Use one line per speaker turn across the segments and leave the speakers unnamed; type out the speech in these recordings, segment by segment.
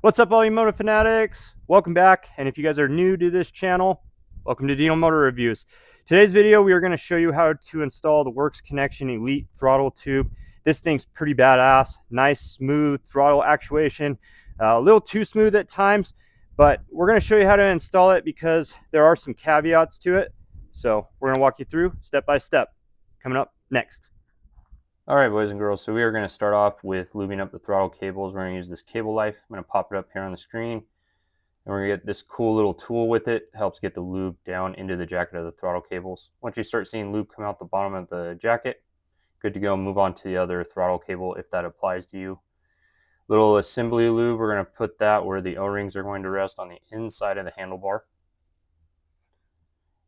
What's up, all you moto fanatics? Welcome back, and if you guys are new to this channel, welcome to Dino Motor Reviews. Today's video, we are going to show you how to install the Works Connection Elite throttle tube. This thing's pretty badass. Nice, smooth throttle actuation. A little too smooth at times, but we're going to show you how to install it because there are some caveats to it. So we're going to walk you through step by step. Coming up next. All right, boys and girls, so we are going to start off with lubing up the throttle cables. We're going to use this cable life. I'm going to pop it up here on the screen, and we're going to get this cool little tool with it. It helps get the lube down into the jacket of the throttle cables. Once you start seeing lube come out the bottom of the jacket, good to go. Move on to the other throttle cable if that applies to you. Little assembly lube, we're going to put that where the O-rings are going to rest on the inside of the handlebar.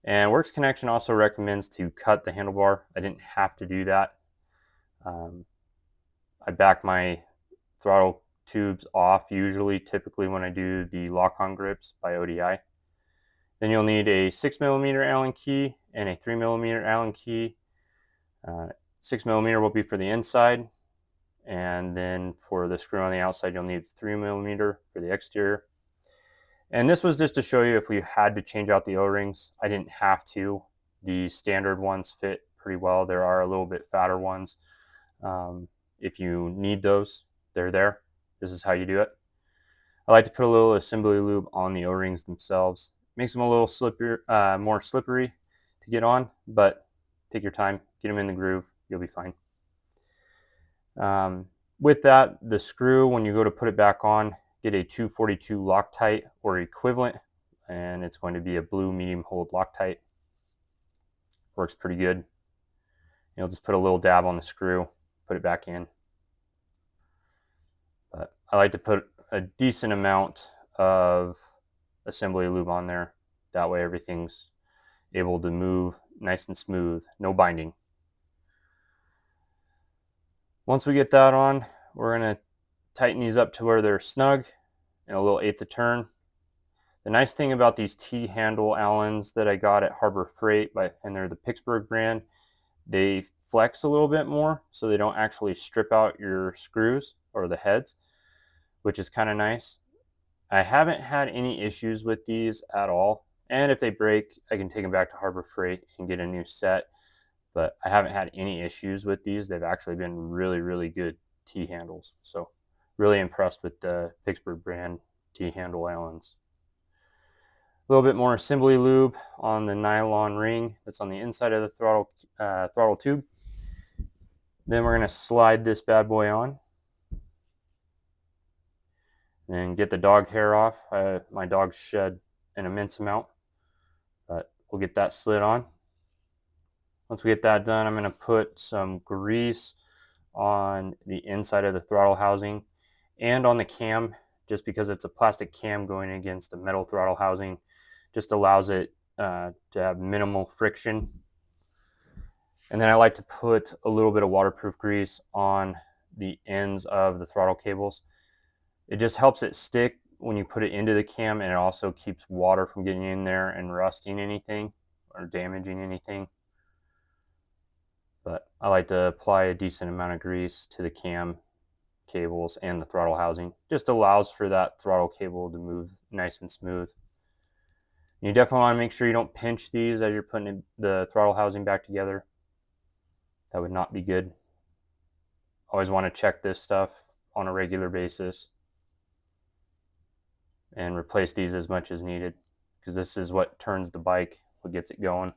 And Works Connection also recommends to cut the handlebar. I didn't have to do that. I back my throttle tubes off typically when I do the lock-on grips by ODI. Then you'll need a 6mm Allen key and a 3mm Allen key. 6mm will be for the inside, and then for the screw on the outside you'll need 3mm for the exterior. And this was just to show you if we had to change out the O-rings. I didn't have to. The standard ones fit pretty well. There are a little bit fatter ones. If you need those, they're there. This is how you do it. I like to put a little assembly lube on the O-rings themselves. Makes them a little slippier, more slippery to get on, but take your time, get them in the groove, you'll be fine. With that, the screw, when you go to put it back on, get a 242 Loctite or equivalent, and it's going to be a blue medium hold Loctite. Works pretty good. You'll just put a little dab on the screw, put it back in. But I like to put a decent amount of assembly lube on there. That way everything's able to move nice and smooth, no binding. Once we get that on, we're going to tighten these up to where they're snug and a little eighth of turn. The nice thing about these T-handle Allens that I got at Harbor Freight, and they're the Pittsburgh brand, they flex a little bit more, so they don't actually strip out your screws or the heads, which is kind of nice. I haven't had any issues with these at all, and if they break, I can take them back to Harbor Freight and get a new set, but I haven't had any issues with these. They've actually been really, really good T-handles, so really impressed with the Pittsburgh brand T-handle Allens. A little bit more assembly lube on the nylon ring that's on the inside of the throttle tube. Then we're going to slide this bad boy on and get the dog hair off. My dogs shed an immense amount, but we'll get that slid on. Once we get that done, I'm going to put some grease on the inside of the throttle housing and on the cam, just because it's a plastic cam going against a metal throttle housing. Just allows it to have minimal friction. And then I like to put a little bit of waterproof grease on the ends of the throttle cables. It just helps it stick when you put it into the cam, and it also keeps water from getting in there and rusting anything or damaging anything. But I like to apply a decent amount of grease to the cam cables and the throttle housing. Just allows for that throttle cable to move nice and smooth. You definitely want to make sure you don't pinch these as you're putting the throttle housing back together. That would not be good. Always want to check this stuff on a regular basis and replace these as much as needed, because this is what turns the bike, what gets it going.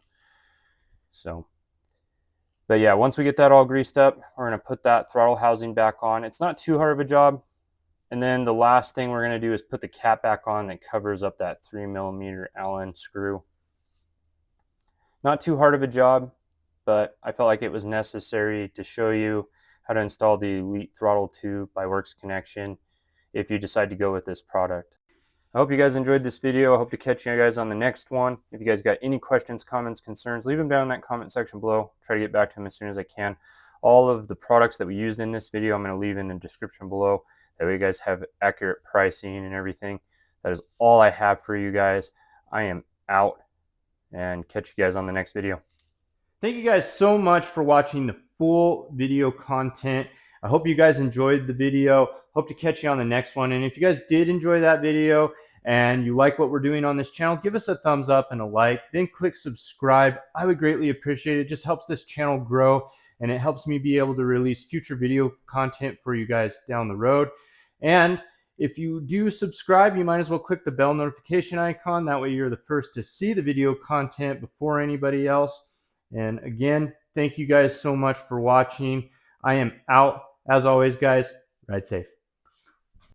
But yeah, once we get that all greased up, we're going to put that throttle housing back on. It's not too hard of a job. And then the last thing we're going to do is put the cap back on that covers up that 3mm Allen screw. Not too hard of a job, but I felt like it was necessary to show you how to install the Elite throttle tube by Works Connection if you decide to go with this product. I hope you guys enjoyed this video. I hope to catch you guys on the next one. If you guys got any questions, comments, concerns, leave them down in that comment section below. Try to get back to them as soon as I can. All of the products that we used in this video, I'm going to leave in the description below. That way you guys have accurate pricing and everything. That is all I have for you guys. I am out, and catch you guys on the next video. Thank you guys so much for watching the full video content. I hope you guys enjoyed the video. Hope to catch you on the next one. And if you guys did enjoy that video and you like what we're doing on this channel, give us a thumbs up and a like, then click subscribe. I would greatly appreciate it. It just helps this channel grow, and it helps me be able to release future video content for you guys down the road. And if you do subscribe, you might as well click the bell notification icon. That way you're the first to see the video content before anybody else. And again, thank you guys so much for watching. I am out. As always, guys, ride safe.